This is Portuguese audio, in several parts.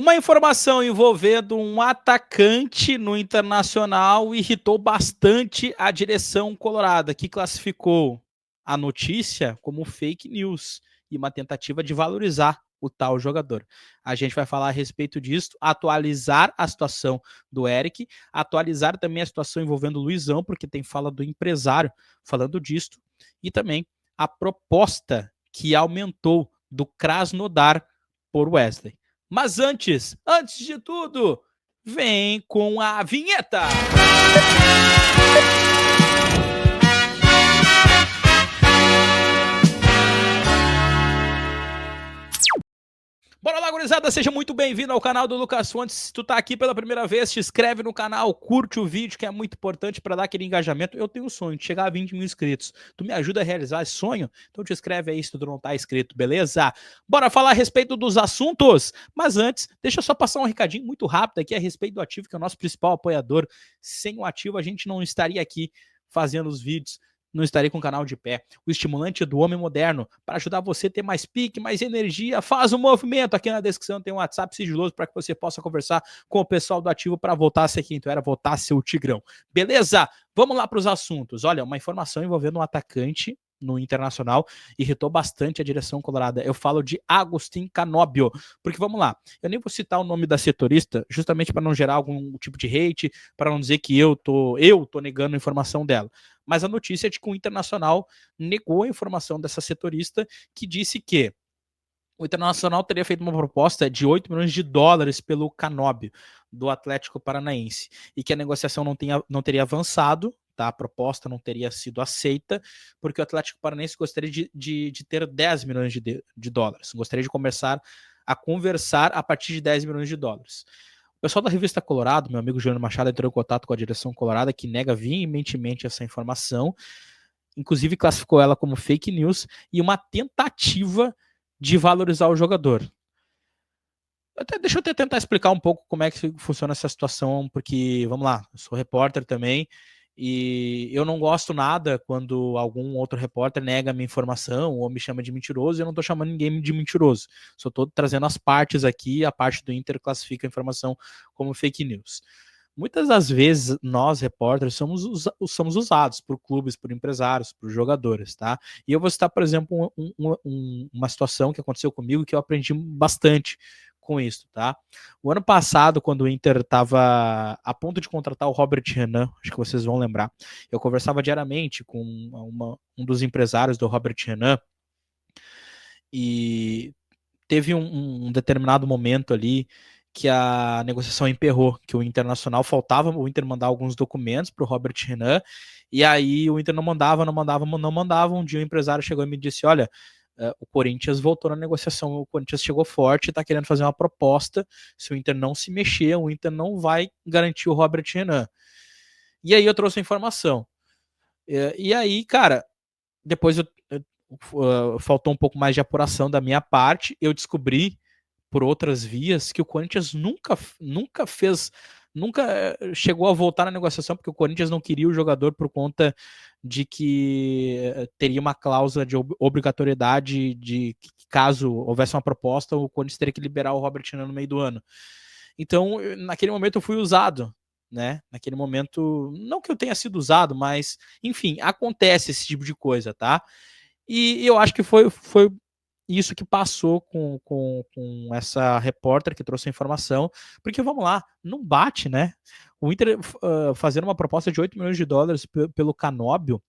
Uma informação envolvendo um atacante no Internacional irritou bastante a direção colorada, que classificou a notícia como fake news e uma tentativa de valorizar o tal jogador. A gente vai falar a respeito disso, atualizar a situação do Eric, atualizar também a situação envolvendo o Luizão, porque tem fala do empresário falando disso, e também a proposta que aumentou do Krasnodar por Wesley. Mas antes de tudo, vem com a vinheta! Bora lá, gurizada, seja muito bem-vindo ao canal do Lucas Fontes. Se tu tá aqui pela primeira vez, te inscreve no canal, curte o vídeo, que é muito importante para dar aquele engajamento. Eu tenho um sonho de chegar a 20 mil inscritos. Tu me ajuda a realizar esse sonho? Então te inscreve aí se tu não tá inscrito, beleza? Bora falar a respeito dos assuntos? Mas antes, deixa eu só passar um recadinho muito rápido aqui a respeito do Ativo, que é o nosso principal apoiador. Sem o Ativo, a gente não estaria aqui fazendo os vídeos, não estarei com o canal de pé. O estimulante do homem moderno, para ajudar você a ter mais pique, mais energia, faz um movimento. Aqui na descrição tem um WhatsApp sigiloso para que você possa conversar com o pessoal do Ativo para voltar a ser quem tu era, voltar a ser o Tigrão. Beleza? Vamos lá para os assuntos. Olha, uma informação envolvendo um atacante no Internacional irritou bastante a direção colorada. Eu falo de Agustin Canóbio, porque vamos lá, eu nem vou citar o nome da setorista, justamente para não gerar algum tipo de hate, para não dizer que eu tô negando a informação dela. Mas a notícia é de que o Internacional negou a informação dessa setorista, que disse que o Internacional teria feito uma proposta de 8 milhões de dólares pelo Canóbio, do Atlético Paranaense, e que a negociação não teria avançado, tá? A proposta não teria sido aceita, porque o Atlético Paranaense gostaria de ter 10 milhões de dólares, gostaria de começar a conversar a partir de 10 milhões de dólares. O pessoal da revista Colorado, meu amigo Júnior Machado, entrou em contato com a direção colorada, que nega veementemente essa informação, inclusive classificou ela como fake news e uma tentativa de valorizar o jogador. Deixa eu tentar explicar um pouco como é que funciona essa situação, porque, vamos lá, eu sou repórter também, e eu não gosto nada quando algum outro repórter nega a minha informação ou me chama de mentiroso, e eu não estou chamando ninguém de mentiroso. Só estou trazendo as partes aqui, a parte do Inter classifica a informação como fake news. Muitas das vezes, nós, repórteres, somos usados por clubes, por empresários, por jogadores, tá? E eu vou citar, por exemplo, uma situação que aconteceu comigo que eu aprendi bastante com isso, tá? O ano passado, quando o Inter estava a ponto de contratar o Robert Renan, acho que vocês vão lembrar, eu conversava diariamente com um dos empresários do Robert Renan e teve um determinado momento ali que a negociação emperrou, que o Internacional faltava o Inter mandar alguns documentos para o Robert Renan, e aí o Inter não mandava. Um dia o empresário chegou e me disse, olha, o Corinthians voltou na negociação, o Corinthians chegou forte, está querendo fazer uma proposta, se o Inter não se mexer, o Inter não vai garantir o Robert Renan. E aí eu trouxe a informação. E aí, cara, depois faltou um pouco mais de apuração da minha parte, eu descobri por outras vias que o Corinthians nunca chegou a voltar na negociação, porque o Corinthians não queria o jogador por conta de que teria uma cláusula de obrigatoriedade de que, caso houvesse uma proposta, o Corinthians teria que liberar o Robert Renan no meio do ano. Então, naquele momento eu fui usado, né? Naquele momento, não que eu tenha sido usado, mas, enfim, acontece esse tipo de coisa, tá? E eu acho que foi isso que passou com essa repórter que trouxe a informação, porque vamos lá, não bate, né? O Inter fazendo uma proposta de 8 milhões de dólares pelo Canóbio,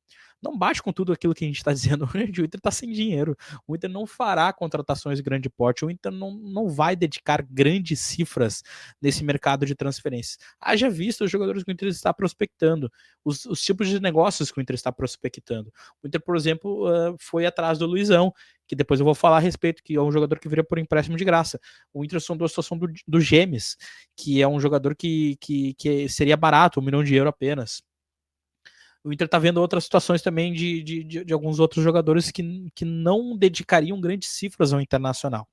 não bate com tudo aquilo que a gente está dizendo. O Inter está sem dinheiro. O Inter não fará contratações de grande porte. O Inter não vai dedicar grandes cifras nesse mercado de transferências. Haja visto os jogadores que o Inter está prospectando, os tipos de negócios que o Inter está prospectando. O Inter, por exemplo, foi atrás do Luizão, que depois eu vou falar a respeito, que é um jogador que viria por empréstimo de graça. O Inter sondou a situação do Gemes, que é um jogador que seria barato, €1 milhão apenas. O Inter está vendo outras situações também de alguns outros jogadores que não dedicariam grandes cifras ao Internacional.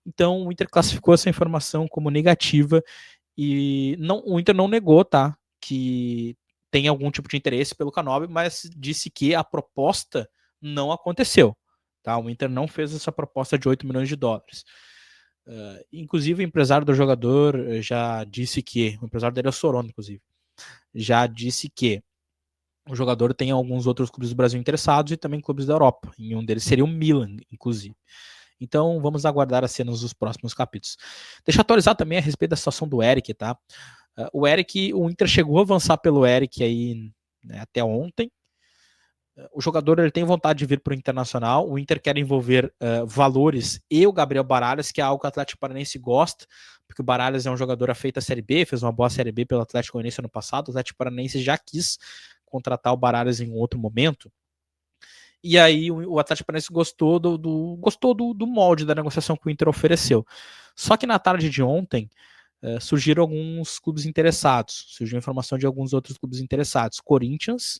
Então o Inter classificou essa informação como negativa e o Inter não negou, tá, que tem algum tipo de interesse pelo Canóbio, mas disse que a proposta não aconteceu. Tá? O Inter não fez essa proposta de 8 milhões de dólares. Inclusive, o empresário do jogador já disse que, o empresário dele é o Sorono, inclusive, já disse que o jogador tem alguns outros clubes do Brasil interessados e também clubes da Europa. E um deles seria o Milan, inclusive. Então, vamos aguardar as cenas dos próximos capítulos. Deixa eu atualizar também a respeito da situação do Eric, tá? O Eric, o Inter chegou a avançar pelo Eric aí, né, até ontem. O jogador ele tem vontade de vir para o Internacional. O Inter quer envolver Valores e o Gabriel Baralhas, que é algo que o Atlético Paranaense gosta, porque o Baralhas é um jogador afeito à Série B, fez uma boa Série B pelo Atlético Paranaense ano passado. O Atlético Paranaense já quis contratar o Baralhas em outro momento. E aí o Atlético Paranaense gostou do molde da negociação que o Inter ofereceu. Só que na tarde de ontem surgiram alguns clubes interessados. Surgiu informação de alguns outros clubes interessados. Corinthians,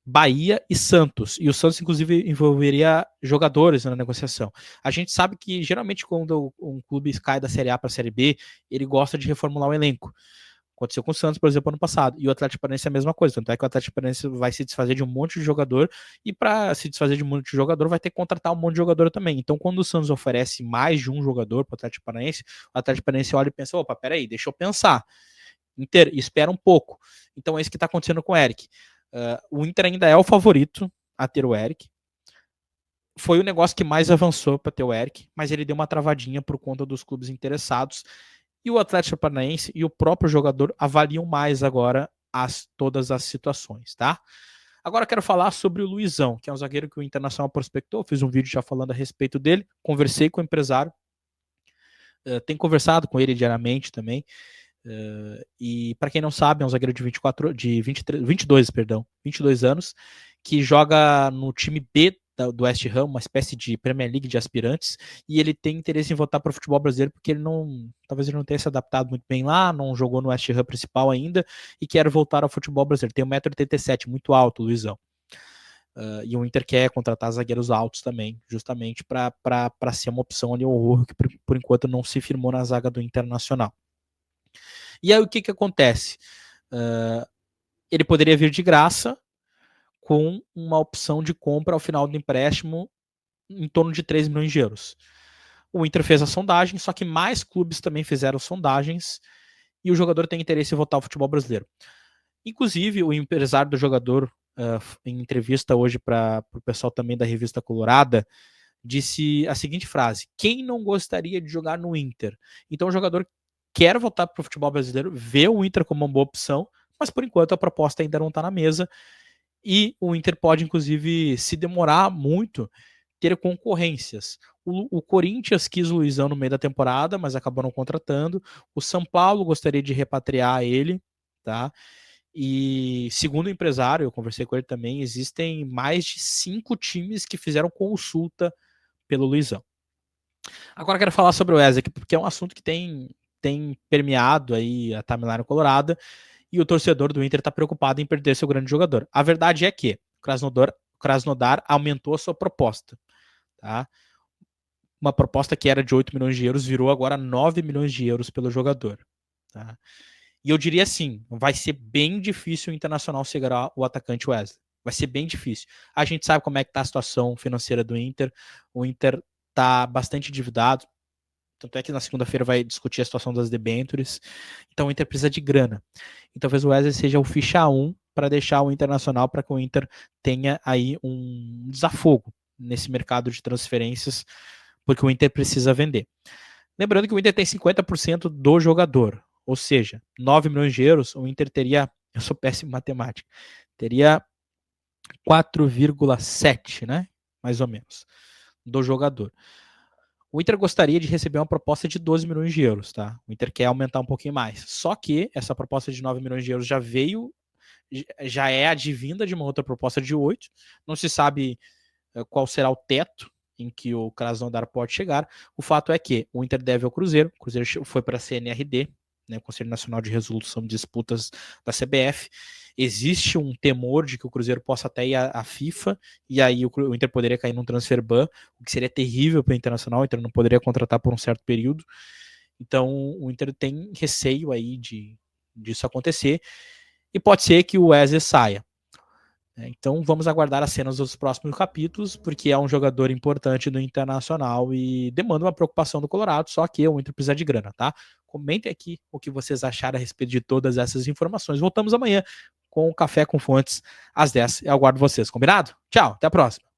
Bahia e Santos. E o Santos, inclusive, envolveria jogadores na negociação. A gente sabe que, geralmente, quando um clube cai da Série A para a Série B, ele gosta de reformular o elenco. Aconteceu com o Santos, por exemplo, ano passado. E o Atlético Paranaense é a mesma coisa. Tanto é que o Atlético Paranaense vai se desfazer de um monte de jogador. E para se desfazer de um monte de jogador, vai ter que contratar um monte de jogador também. Então, quando o Santos oferece mais de um jogador para o Atlético Paranaense, o Atlético Paranaense olha e pensa: opa, peraí, deixa eu pensar. Inter, espera um pouco. Então, é isso que está acontecendo com o Eric. O Inter ainda é o favorito a ter o Eric. Foi o negócio que mais avançou para ter o Eric, mas ele deu uma travadinha por conta dos clubes interessados. E o Atlético Paranaense e o próprio jogador avaliam mais agora todas as situações, tá? Agora quero falar sobre o Luizão, que é um zagueiro que o Internacional prospectou. Fiz um vídeo já falando a respeito dele. Conversei com o empresário. Tenho conversado com ele diariamente também. E para quem não sabe, é um zagueiro de 22 anos, que joga no time B do West Ham, uma espécie de Premier League de aspirantes, e ele tem interesse em voltar para o futebol brasileiro porque talvez ele não tenha se adaptado muito bem lá, não jogou no West Ham principal ainda e quer voltar ao futebol brasileiro. Tem 1,87 m, muito alto, Luizão. E o Inter quer contratar zagueiros altos também, justamente para ser uma opção ali, o que por enquanto não se firmou na zaga do Internacional. E aí o que acontece? Ele poderia vir de graça com uma opção de compra ao final do empréstimo em torno de 3 milhões de euros. O Inter fez a sondagem, só que mais clubes também fizeram sondagens e o jogador tem interesse em voltar ao futebol brasileiro. Inclusive, o empresário do jogador, em entrevista hoje para o pessoal também da revista Colorada, disse a seguinte frase: quem não gostaria de jogar no Inter? Então o jogador quer voltar para o futebol brasileiro, vê o Inter como uma boa opção, mas por enquanto a proposta ainda não está na mesa e o Inter pode, inclusive, se demorar muito, ter concorrências. O Corinthians quis o Luizão no meio da temporada, mas acabou não contratando. O São Paulo gostaria de repatriar ele, tá? E segundo o empresário, eu conversei com ele também, existem mais de 5 times que fizeram consulta pelo Luizão. Agora quero falar sobre o Wesley, porque é um assunto que tem permeado aí a timeline colorada e o torcedor do Inter está preocupado em perder seu grande jogador. A verdade é que o Krasnodar aumentou a sua proposta. Tá? Uma proposta que era de 8 milhões de euros virou agora 9 milhões de euros pelo jogador. Tá? E eu diria assim, vai ser bem difícil o Internacional segurar o atacante Wesley. Vai ser bem difícil. A gente sabe como é que está a situação financeira do Inter. O Inter está bastante endividado. Tanto é que na segunda-feira vai discutir a situação das debêntures. Então o Inter precisa de grana. E talvez o Wesley seja o ficha 1 para deixar o Internacional, para que o Inter tenha aí um desafogo nesse mercado de transferências, porque o Inter precisa vender. Lembrando que o Inter tem 50% do jogador, ou seja, 9 milhões de euros, o Inter teria, eu sou péssimo em matemática, teria 4,7, né? Mais ou menos, do jogador. O Inter gostaria de receber uma proposta de 12 milhões de euros, tá? O Inter quer aumentar um pouquinho mais. Só que essa proposta de 9 milhões de euros já é advinda de uma outra proposta de 8. Não se sabe qual será o teto em que o Krasnodar pode chegar. O fato é que o Inter deve ao Cruzeiro. O Cruzeiro foi para a CNRD, né, Conselho Nacional de Resolução de Disputas da CBF. Existe um temor de que o Cruzeiro possa até ir à FIFA, e aí o Inter poderia cair num transfer ban, o que seria terrível para o Internacional. O Inter não poderia contratar por um certo período. Então o Inter tem receio aí disso acontecer, e pode ser que o Wesley saia. Então vamos aguardar as cenas dos próximos capítulos, porque é um jogador importante do Internacional e demanda uma preocupação do Colorado, só que o Inter precisa de grana, tá? Comentem aqui o que vocês acharam a respeito de todas essas informações. Voltamos amanhã com o Café com Fontes às 10. Eu aguardo vocês, combinado? Tchau, até a próxima.